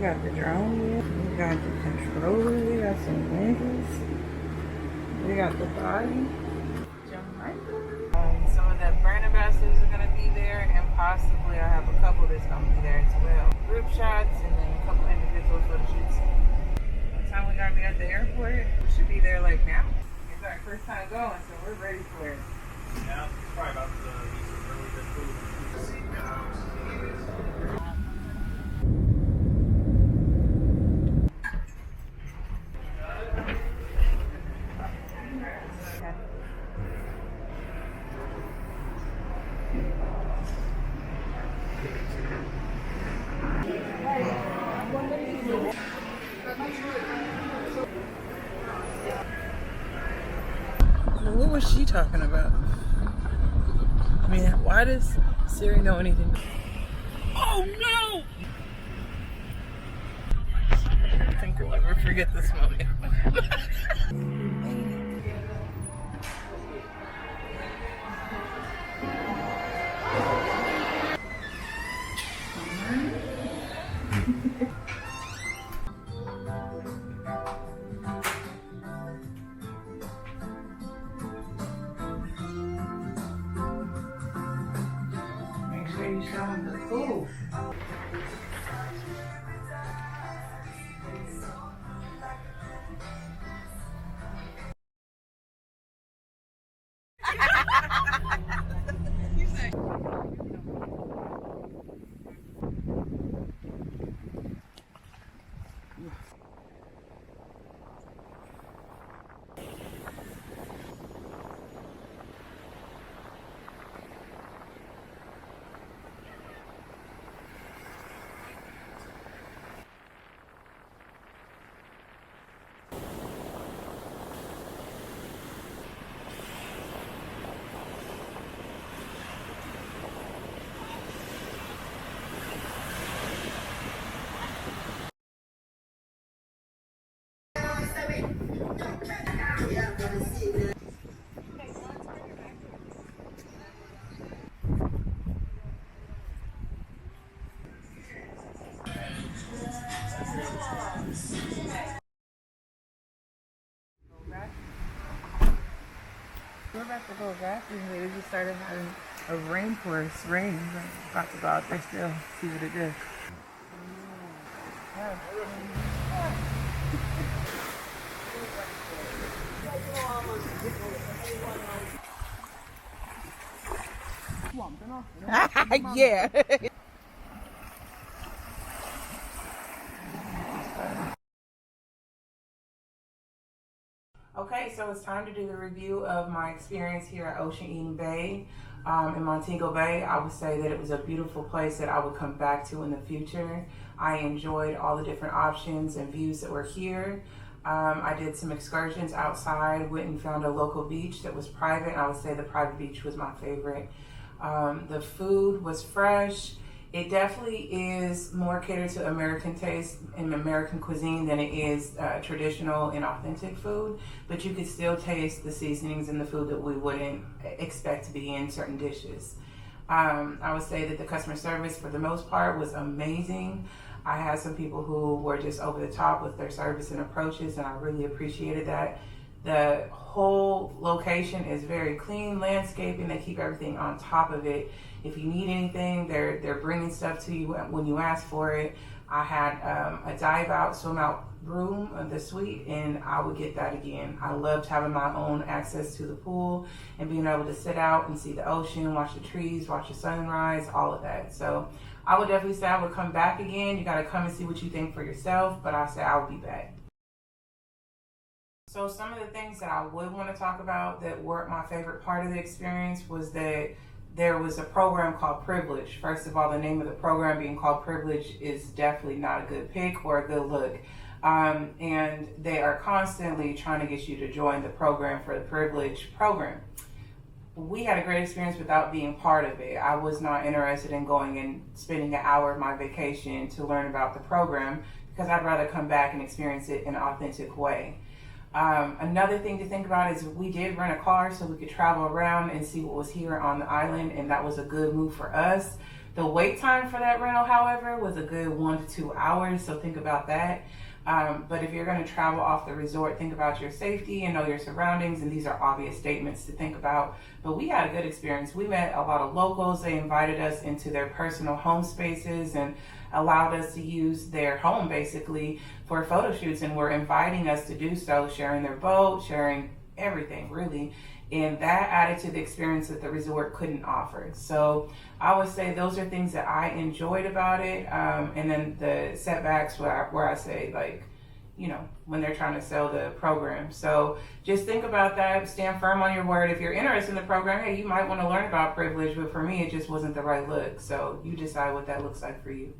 got the drone here. We got the controller. We got some windows. We got the body. Jamaica. Some of the brand ambassadors are gonna be there, and possibly I have a couple that's gonna be there as well. Group shots and then a couple individual photo shoots. What time we gotta be at the airport? We should be there like now. It's our first time going, so we're ready for it. Yeah, it's probably about to be some really good food. What was she talking about? I mean, why does Siri know anything? Oh no! I think we'll never forget this moment. Make sure you show them the food. We're about to go back and they just started having a rainforest rain. I'm about to go out there still, see what it is. Yeah. Okay, so it's time to do the review of my experience here at Ocean Eden Bay in Montego Bay. I would say that it was a beautiful place that I would come back to in the future. I enjoyed all the different options and views that were here. I did some excursions outside, went and found a local beach that was private. I would say the private beach was my favorite. The food was fresh. It definitely is more catered to American taste and American cuisine than it is traditional and authentic food, but you could still taste the seasonings in the food that we wouldn't expect to be in certain dishes. I would say that the customer service for the most part was amazing. I had some people who were just over the top with their service and approaches, and I really appreciated that. The whole location is very clean landscaping. They keep everything on top of it. If you need anything, they're bringing stuff to you when you ask for it. I had a dive out, swim out room of the suite, and I would get that again. I loved having my own access to the pool and being able to sit out and see the ocean, watch the trees, watch the sunrise, all of that. So I would definitely say I would come back again. You got to come and see what you think for yourself, but I say I would be back. So some of the things that I would want to talk about that weren't my favorite part of the experience was that there was a program called Privilege. First of all, the name of the program being called Privilege is definitely not a good pick or a good look. And they are constantly trying to get you to join the program for the Privilege program. We had a great experience without being part of it. I was not interested in going and spending an hour of my vacation to learn about the program because I'd rather come back and experience it in an authentic way. Another thing to think about is we did rent a car so we could travel around and see what was here on the island, and that was a good move for us. The wait time for that rental, however, was a good 1 to 2 hours, so think about that. But if you're going to travel off the resort, think about your safety and know your surroundings, and these are obvious statements to think about. But we had a good experience. We met a lot of locals. They invited us into their personal home spaces and allowed us to use their home basically for photo shoots, and were inviting us to do so, sharing their boat, sharing everything really. And that added to the experience that the resort couldn't offer. So I would say those are things that I enjoyed about it. And then the setbacks where I say, like, you know, when they're trying to sell the program. So just think about that, stand firm on your word. If you're interested in the program, hey, you might want to learn about privilege, but for me, it just wasn't the right look. So you decide what that looks like for you.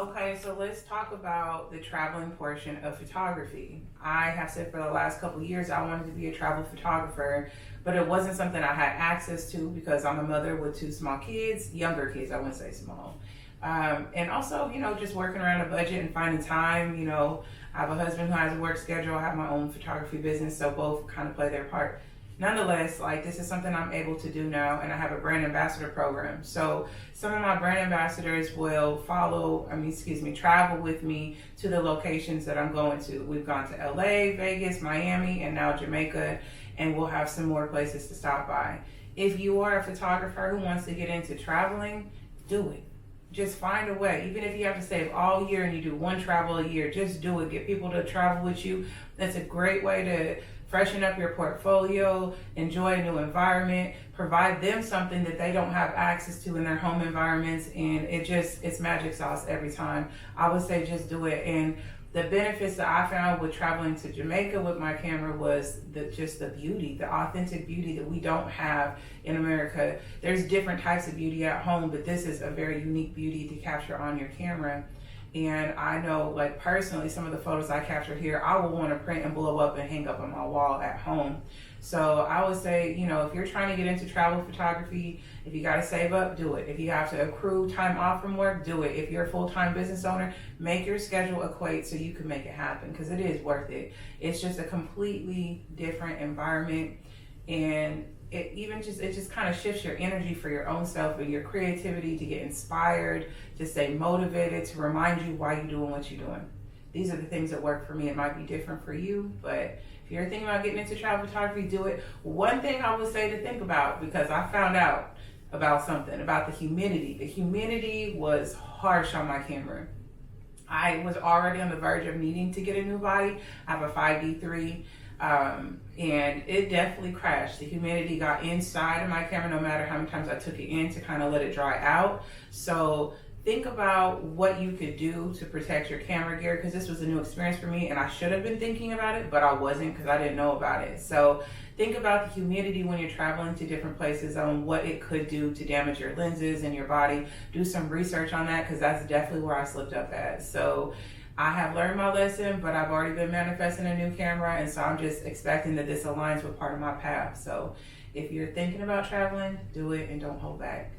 Okay, so let's talk about the traveling portion of photography. I have said for the last couple of years I wanted to be a travel photographer, but it wasn't something I had access to because I'm a mother with 2 small kids, younger kids, I wouldn't say small. And also, you know, just working around a budget and finding time. You know, I have a husband who has a work schedule, I have my own photography business, so both kind of play their part. Nonetheless, like, this is something I'm able to do now, and I have a brand ambassador program. So some of my brand ambassadors will travel with me to the locations that I'm going to. We've gone to LA, Vegas, Miami, and now Jamaica, and we'll have some more places to stop by. If you are a photographer who wants to get into traveling, do it. Just find a way. Even if you have to save all year and you do 1 travel a year, just do it. Get people to travel with you. That's a great way to freshen up your portfolio, enjoy a new environment, provide them something that they don't have access to in their home environments, and it's magic sauce every time. I would say just do it. And the benefits that I found with traveling to Jamaica with my camera was the beauty, the authentic beauty that we don't have in America. There's different types of beauty at home, but this is a very unique beauty to capture on your camera. And I know, like, personally, some of the photos I capture here, I will want to print and blow up and hang up on my wall at home. So I would say, you know, if you're trying to get into travel photography, if you got to save up, do it. If you have to accrue time off from work, do it. If you're a full-time business owner, make your schedule equate so you can make it happen, because it is worth it. It's just a completely different environment, and it just kind of shifts your energy for your own self and your creativity, to get inspired, to stay motivated, to remind you why you're doing what you're doing. These are the things that work for me. It might be different for you, but if you're thinking about getting into travel photography, do it. One thing I would say to think about, because I found out about something, about the humidity. The humidity was harsh on my camera. I was already on the verge of needing to get a new body. I have a 5D3. And it definitely crashed. The humidity got inside of my camera no matter how many times I took it in to kind of let it dry out. So think about what you could do to protect your camera gear, because this was a new experience for me and I should have been thinking about it, but I wasn't because I didn't know about it. So think about the humidity when you're traveling to different places, on what it could do to damage your lenses and your body. Do some research on that, because that's definitely where I slipped up at. So I have learned my lesson, but I've already been manifesting a new camera, and so I'm just expecting that this aligns with part of my path. So if you're thinking about traveling, do it and don't hold back.